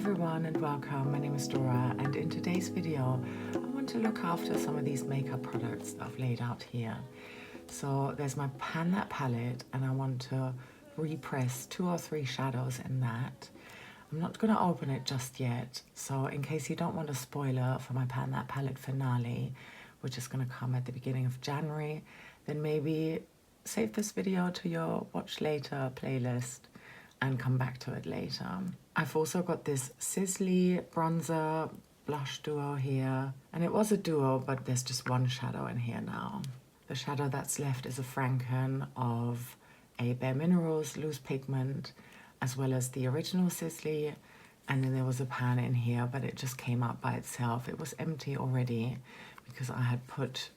everyone and welcome. My name is Dora, and in today's video I want to look after some of these makeup products that I've laid out here. So there's my Pan That palette, and I want to repress 2 or 3 shadows in that. I'm not going to open it just yet, so in case you don't want a spoiler for my Pan That palette finale, which is going to come at the beginning of January, then maybe save this video to your watch later playlist and come back to it later. I've also got this Sisley bronzer blush duo here, and it was a duo, but there's just one shadow in here now. The shadow that's left is a Franken of a Bare Minerals loose pigment, as well as the original Sisley, and then there was a pan in here, but it just came out by itself. It was empty already because I had put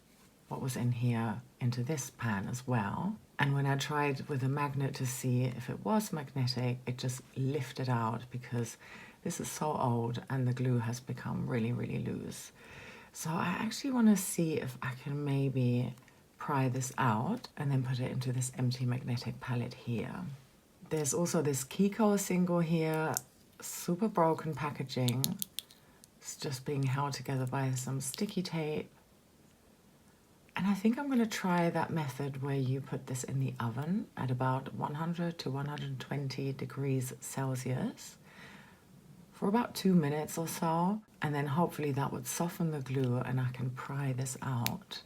what was in here into this pan as well. And when I tried with a magnet to see if it was magnetic, it just lifted out because this is so old and the glue has become really, really loose. So I actually want to see if I can maybe pry this out and then put it into this empty magnetic palette here. There's also this Kiko single here, super broken packaging. It's just being held together by some sticky tape. And I think I'm going to try that method where you put this in the oven at about 100 to 120 degrees Celsius for about 2 minutes or so. And then hopefully that would soften the glue and I can pry this out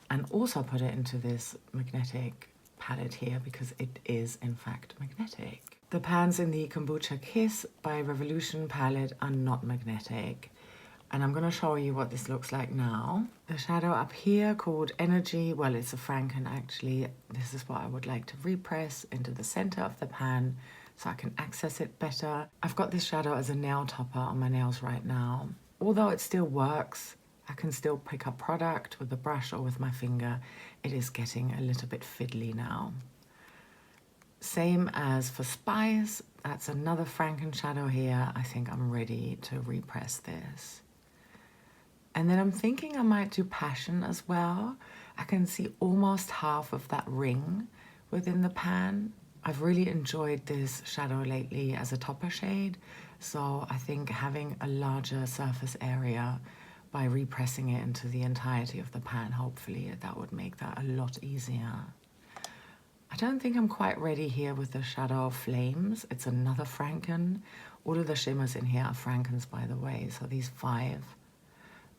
and also put it into this magnetic palette here because it is in fact magnetic. The pans in the Kombucha Kiss by Revolution palette are not magnetic. And I'm going to show you what this looks like now. The shadow up here called Energy, well, it's a Franken actually. This is what I would like to repress into the center of the pan so I can access it better. I've got this shadow as a nail topper on my nails right now. Although it still works, I can still pick up product with a brush or with my finger. It is getting a little bit fiddly now. Same as for Spice, that's another Franken shadow here. I think I'm ready to repress this. And then I'm thinking I might do Passion as well. I can see almost half of that ring within the pan. I've really enjoyed this shadow lately as a topper shade. So I think having a larger surface area by repressing it into the entirety of the pan, hopefully that would make that a lot easier. I don't think I'm quite ready here with the shadow Flames. It's another Franken. All of the shimmers in here are Frankens, by the way. So these 5.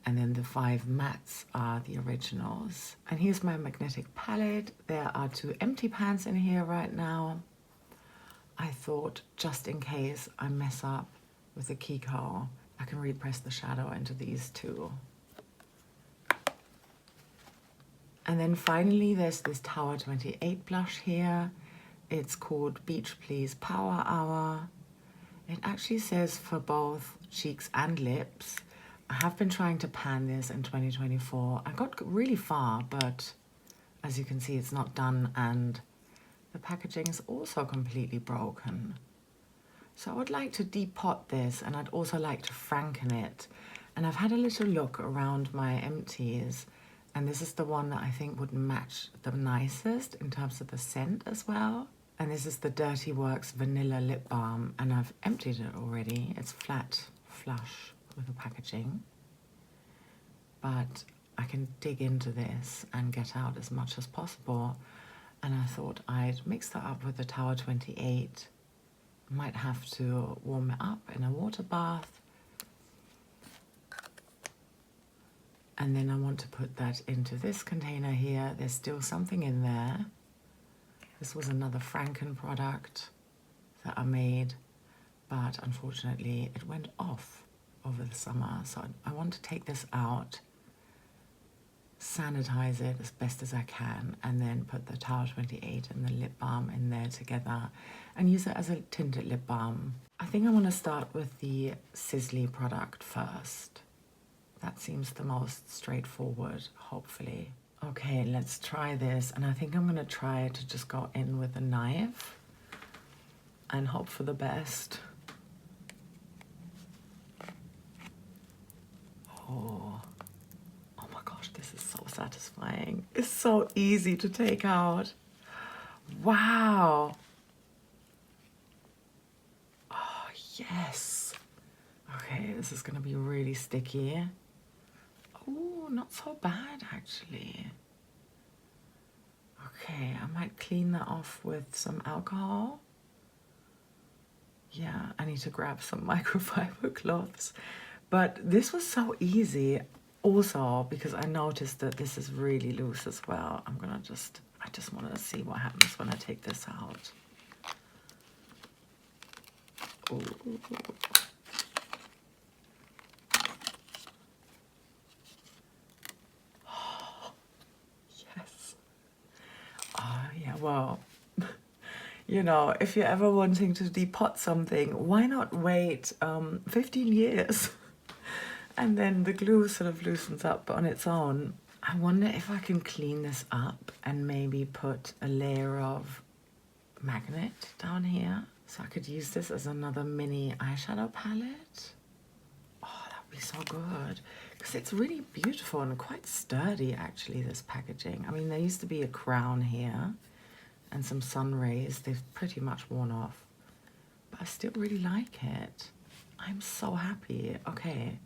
And then the 5 mattes are the originals. And here's my magnetic palette. There are 2 empty pans in here right now. I thought just in case I mess up with the Kiko, I can repress the shadow into these 2. And then finally there's this Tower 28 blush here. It's called Beach Please Power Hour. It actually says for both cheeks and lips. I have been trying to pan this in 2024. I got really far, but as you can see, it's not done, and the packaging is also completely broken. So I would like to depot this, and I'd also like to Franken it. And I've had a little look around my empties, and this is the one that I think would match the nicest in terms of the scent as well. And this is the Dirty Works Vanilla Lip Balm, and I've emptied it already. It's flat, flush with the packaging, but I can dig into this and get out as much as possible. And I thought I'd mix that up with the Tower 28. Might have to warm it up in a water bath, and then I want to put that into this container here. There's still something in there. This was another Franken product that I made, but unfortunately it went off over the summer. So I want to take this out, sanitize it as best as I can, and then put the Tower 28 and the lip balm in there together and use it as a tinted lip balm. I think I want to start with the Sisley product first. That seems the most straightforward, hopefully. Okay, let's try this, and I think I'm going to try to just go in with a knife and hope for the best. Oh my gosh, this is so satisfying. It's so easy to take out. Wow. Oh, yes. Okay, this is gonna be really sticky. Oh, not so bad actually. Okay, I might clean that off with some alcohol. Yeah, I need to grab some microfiber cloths. But this was so easy also because I noticed that this is really loose as well. I just want to see what happens when I take this out. Ooh. Yes. Oh, yeah, well, you know, if you're ever wanting to depot something, why not wait 15 years? And then the glue sort of loosens up on its own. I wonder if I can clean this up and maybe put a layer of magnet down here. So I could use this as another mini eyeshadow palette. Oh, that would be so good. Because it's really beautiful and quite sturdy, actually, this packaging. I mean, there used to be a crown here and some sun rays. They've pretty much worn off. But I still really like it. I'm so happy. Okay,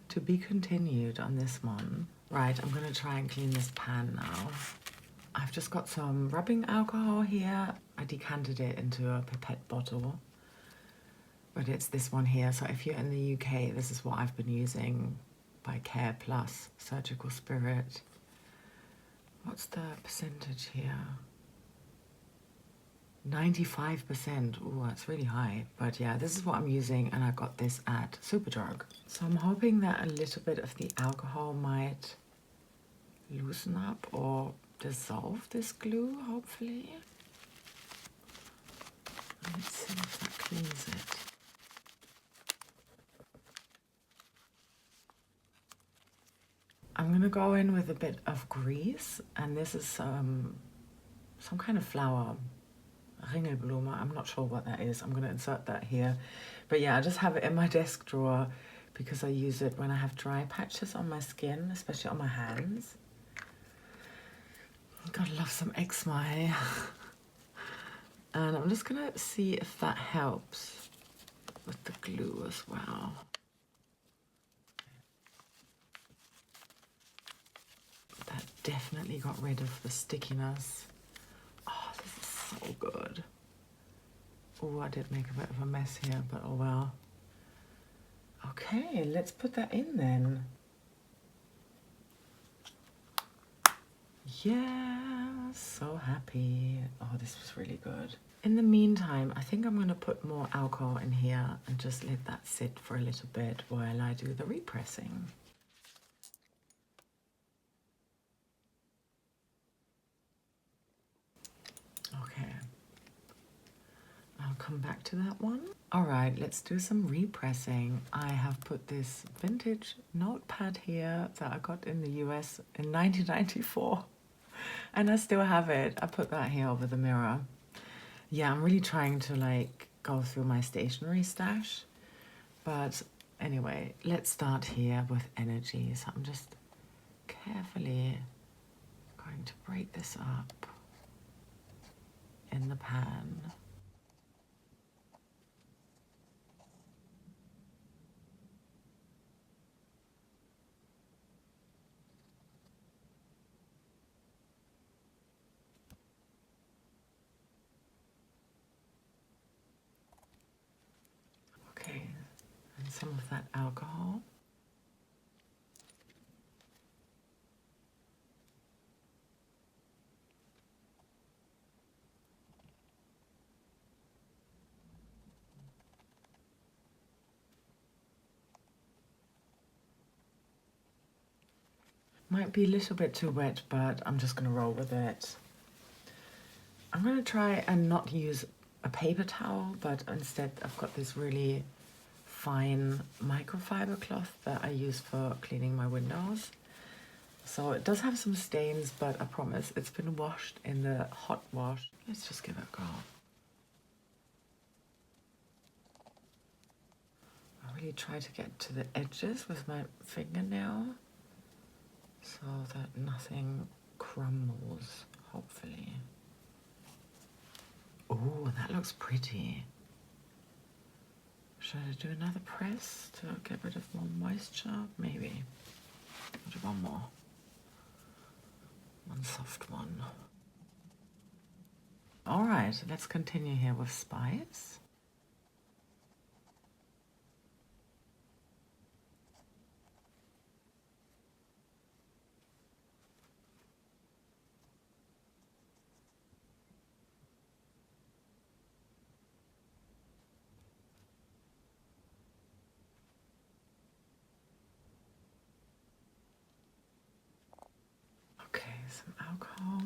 to be continued on this one. Right, I'm gonna try and clean this pan now. I've just got some rubbing alcohol here. I decanted it into a pipette bottle, but it's this one here. So if you're in the UK, this is what I've been using by Care Plus Surgical Spirit. What's the percentage here? 95%. Oh, that's really high. But yeah, this is what I'm using, and I got this at Superdrug. So I'm hoping that a little bit of the alcohol might loosen up or dissolve this glue, hopefully. Let's see if that cleans it. I'm gonna go in with a bit of grease, and this is some kind of flower. Ringelblume, I'm not sure what that is. I'm going to insert that here. But yeah, I just have it in my desk drawer because I use it when I have dry patches on my skin, especially on my hands. Gotta love some eczema. And I'm just going to see if that helps with the glue as well. That definitely got rid of the stickiness. Oh, this is so good. Oh, I did make a bit of a mess here, but oh well. Okay, let's put that in then. Yeah, so happy. Oh, this was really good. In the meantime, I think I'm going to put more alcohol in here and just let that sit for a little bit while I do the repressing. Okay. I'll come back to that one. All right, let's do some repressing. I have put this vintage notepad here that I got in the US in 1994. And I still have it. I put that here over the mirror. Yeah, I'm really trying to like go through my stationery stash. But anyway, let's start here with energy. So I'm just carefully going to break this up in the pan. Okay, and some of that alcohol. Might be a little bit too wet, but I'm just gonna roll with it. I'm gonna try and not use a paper towel, but instead I've got this really fine microfiber cloth that I use for cleaning my windows. So it does have some stains, but I promise it's been washed in the hot wash. Let's just give it a go. I really try to get to the edges with my fingernail so that nothing crumbles, hopefully. Oh, that looks pretty. Should I do another press to get rid of more moisture? Maybe. I'll do one more. One soft one. All right, let's continue here with Spice. Okay, some alcohol.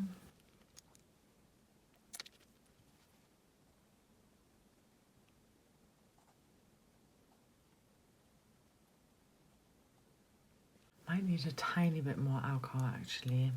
Might need a tiny bit more alcohol actually.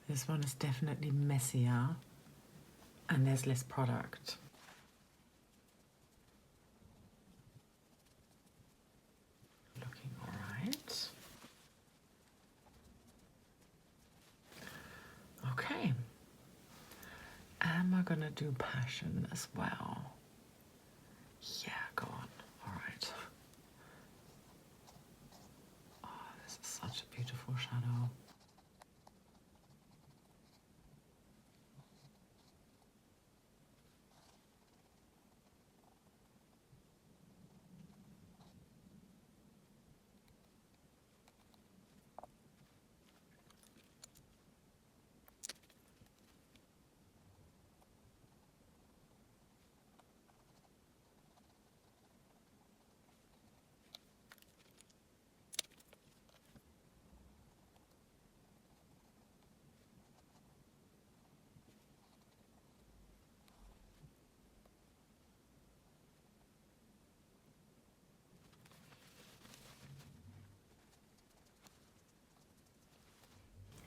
This one is definitely messier and there's less product. Looking all right. Okay. And we're gonna do Passion as well. Yeah, go on. All right. Oh, this is such a beautiful shadow.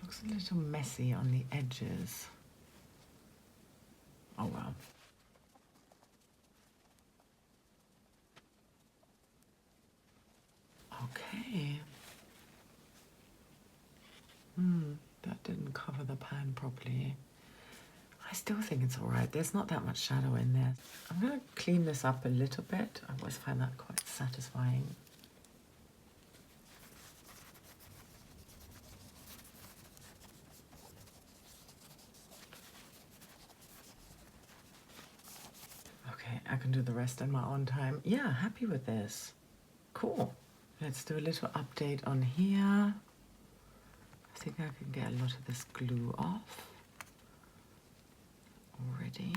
Looks a little messy on the edges. Oh well. Okay. That didn't cover the pan properly. I still think it's all right. There's not that much shadow in there. I'm going to clean this up a little bit. I always find that quite satisfying. Okay, I can do the rest in my own time. Yeah, happy with this. Cool. Let's do a little update on here. I think I can get a lot of this glue off already.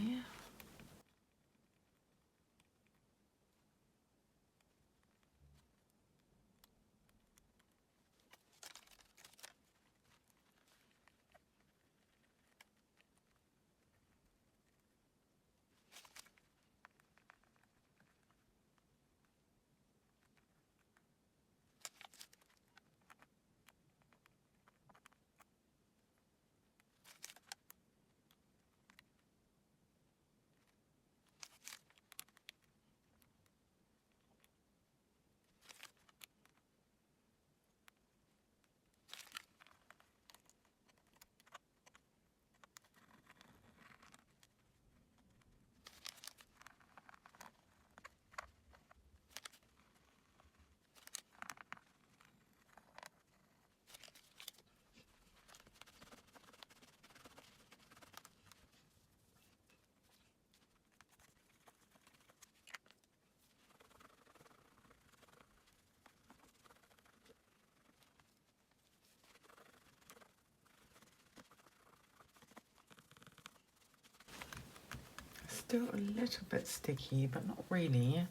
Still a little bit sticky, but not really. I'm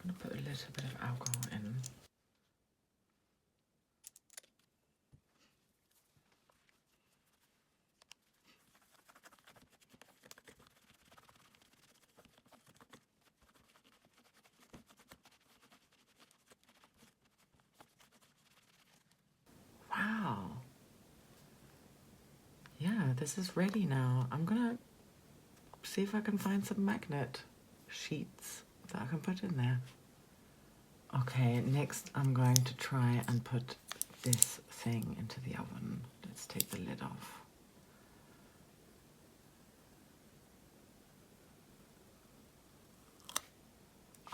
going to put a little bit of alcohol in. Wow. Yeah, this is ready now. I'm going to see if I can find some magnet sheets that I can put in there. Okay, next I'm going to try and put this thing into the oven. Let's take the lid off.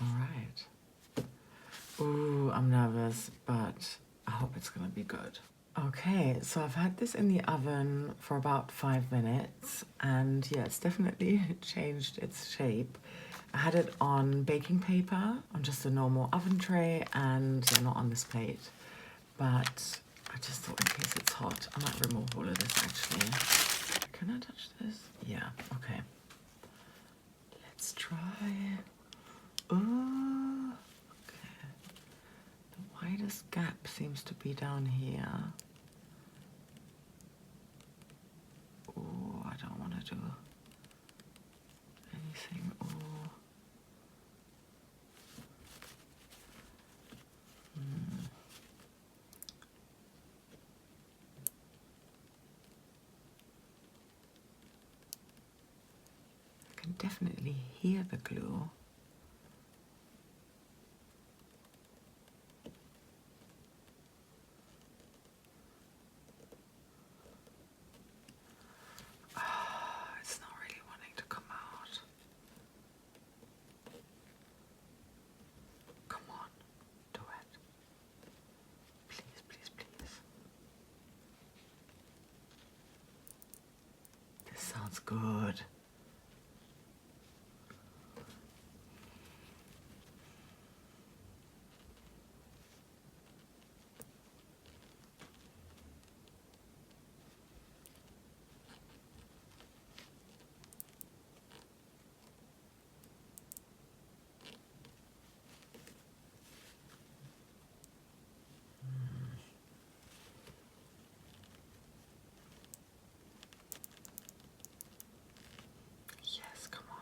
All right. Ooh, I'm nervous, but I hope it's gonna be good. Okay, so I've had this in the oven for about 5 minutes, and yeah, it's definitely changed its shape. I had it on baking paper, on just a normal oven tray, and yeah, not on this plate. But I just thought in case it's hot, I might remove all of this actually. Can I touch this? Yeah, okay. Let's try. Ooh, okay. The widest gap seems to be down here. Ooh, I don't want to do anything. Ooh. I can definitely hear the glue. It's not really wanting to come out. Come on, do it. Please, please, please. This sounds good. Yes, come on.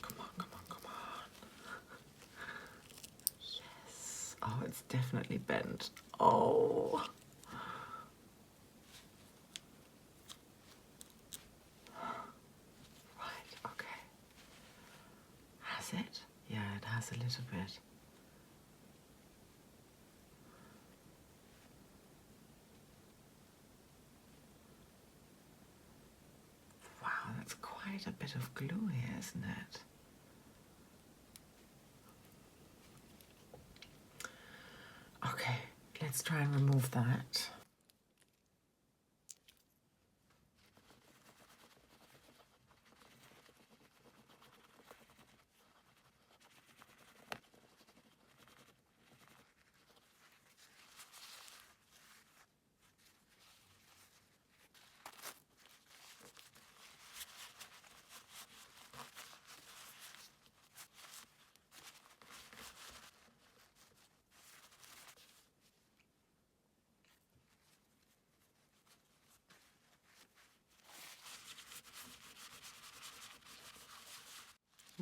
Come on, come on, come on. Yes. Oh, it's definitely bent. Oh. Right, okay. Has it? Yeah, it has a little bit. Wow, that's quite a bit of glue here, isn't it? Okay, let's try and remove that.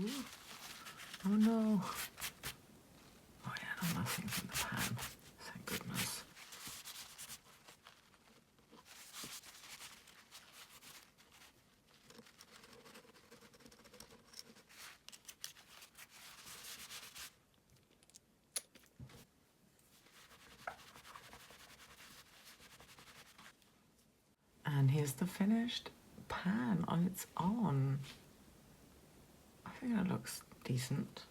Ooh. Oh no. Oh yeah, no, nothing's in the pan. Thank goodness. And here's the finished pan on its own. I think it looks decent.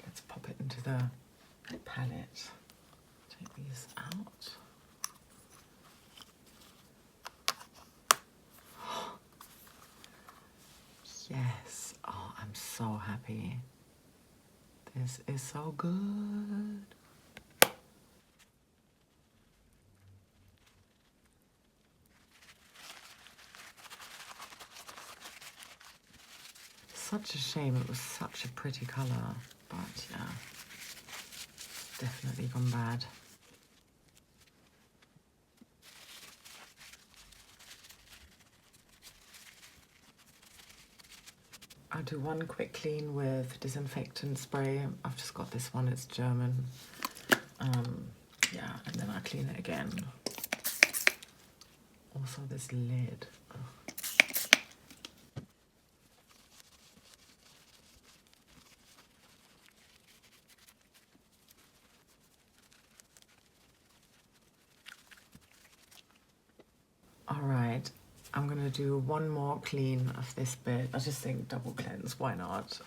Let's pop it into the palette. Take these out. Yes. Oh, I'm so happy. This is so good. Such a shame, it was such a pretty color, but yeah. definitely gone bad. I'll do one quick clean with disinfectant spray. I've just got this one, it's German. Yeah, and then I'll clean it again. Also this lid. Ugh. All right, I'm gonna do one more clean of this bit. I just think double cleanse, why not?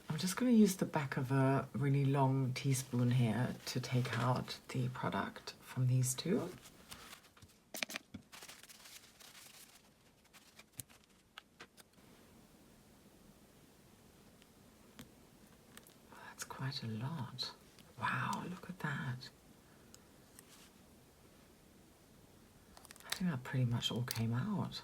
I'm just going to use the back of a really long teaspoon here to take out the product from these two. That's quite a lot. Wow, look at that. I think that pretty much all came out.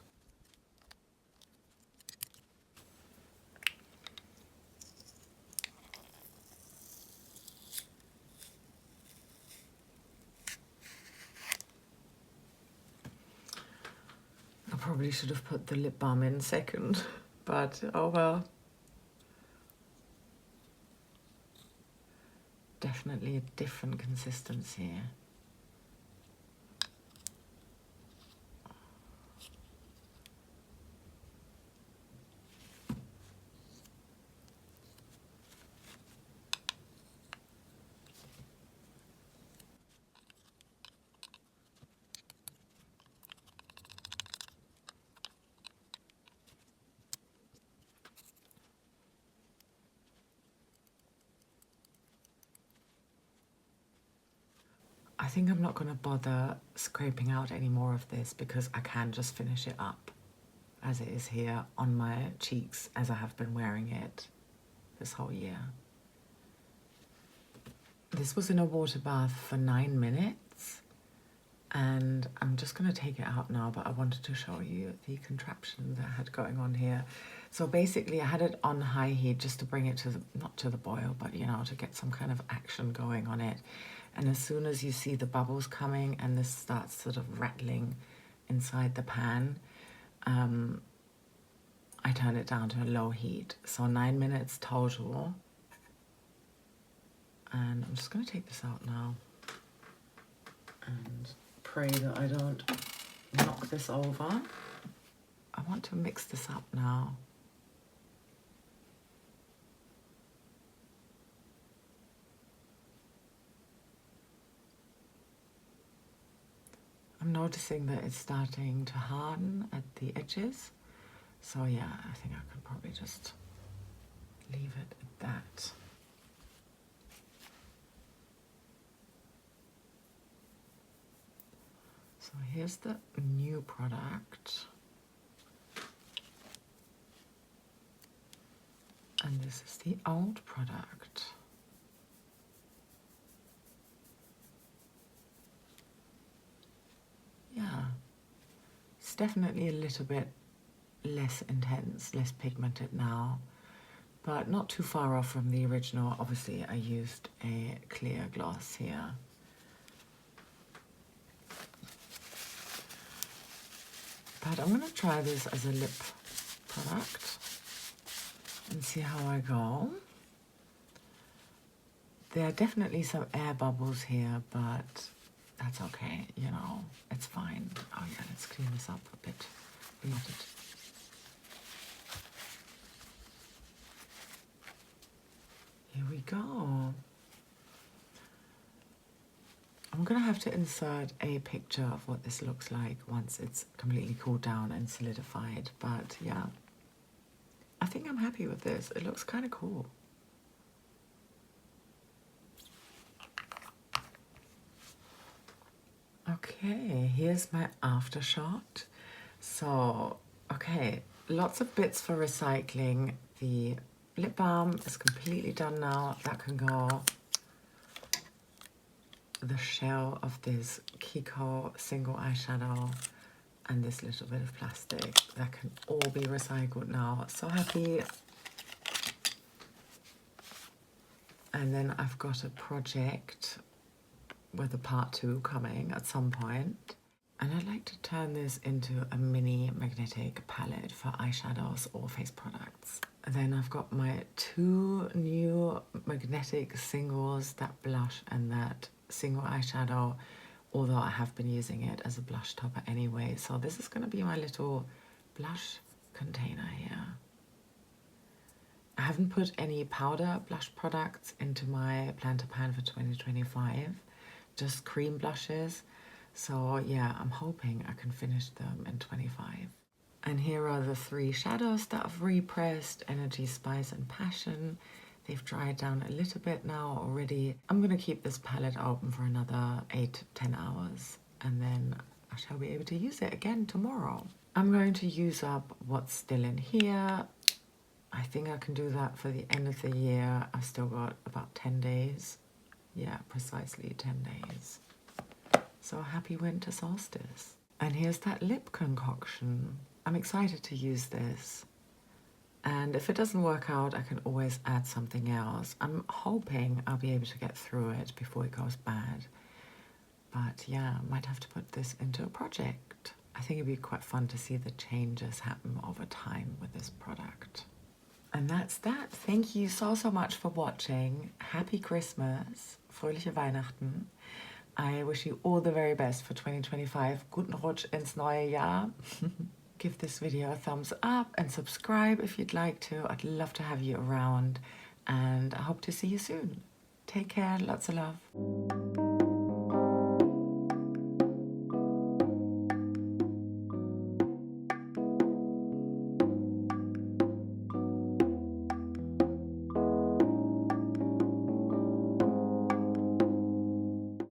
I probably should have put the lip balm in second, but oh well. Definitely a different consistency. I think I'm not going to bother scraping out any more of this because I can just finish it up as it is here on my cheeks as I have been wearing it this whole year. This was in a water bath for 9 minutes and I'm just going to take it out now, but I wanted to show you the contraption that I had going on here. So basically I had it on high heat just to bring it to the, not to the boil, but you know, to get some kind of action going on it. And as soon as you see the bubbles coming and this starts sort of rattling inside the pan, I turn it down to a low heat. So 9 minutes total. And I'm just going to take this out now and pray that I don't knock this over. I want to mix this up now. I'm noticing that it's starting to harden at the edges. So yeah, I think I could probably just leave it at that. So here's the new product. And this is the old product. Yeah, it's definitely a little bit less intense, less pigmented now, but not too far off from the original. Obviously, I used a clear gloss here. But I'm going to try this as a lip product and see how I go. There are definitely some air bubbles here, but that's okay, you know, it's fine. Oh yeah, let's clean this up a bit. Here we go. I'm gonna have to insert a picture of what this looks like once it's completely cooled down and solidified, but yeah. I think I'm happy with this. It looks kind of cool. Okay, here's my after shot. So, okay, lots of bits for recycling. The lip balm is completely done now. That can go. The shell of this Kiko single eyeshadow and this little bit of plastic. That can all be recycled now. So happy. And then I've got a project with a part 2 coming at some point. And I'd like to turn this into a mini magnetic palette for eyeshadows or face products. And then I've got my 2 new magnetic singles, that blush and that single eyeshadow, although I have been using it as a blush topper anyway. So this is going to be my little blush container here. I haven't put any powder blush products into my planter pan for 2025, just cream blushes. So yeah, I'm hoping I can finish them in 25. And here are the 3 shadows that I've repressed: Energy, Spice and Passion. They've dried down a little bit now already. I'm going to keep this palette open for another 8 to 10 hours and then I shall be able to use it again tomorrow. I'm going to use up what's still in here. I think I can do that for the end of the year. I've still got about 10 days. Yeah, precisely 10 days. So happy winter solstice. And here's that lip concoction. I'm excited to use this. And if it doesn't work out, I can always add something else. I'm hoping I'll be able to get through it before it goes bad. But yeah, I might have to put this into a project. I think it'd be quite fun to see the changes happen over time with this product. And that's that. Thank you so much for watching. Happy Christmas. Fröhliche Weihnachten. I wish you all the very best for 2025. Guten Rutsch ins neue Jahr. Give this video a thumbs up and subscribe if you'd like to. I'd love to have you around and I hope to see you soon. Take care. Lots of love.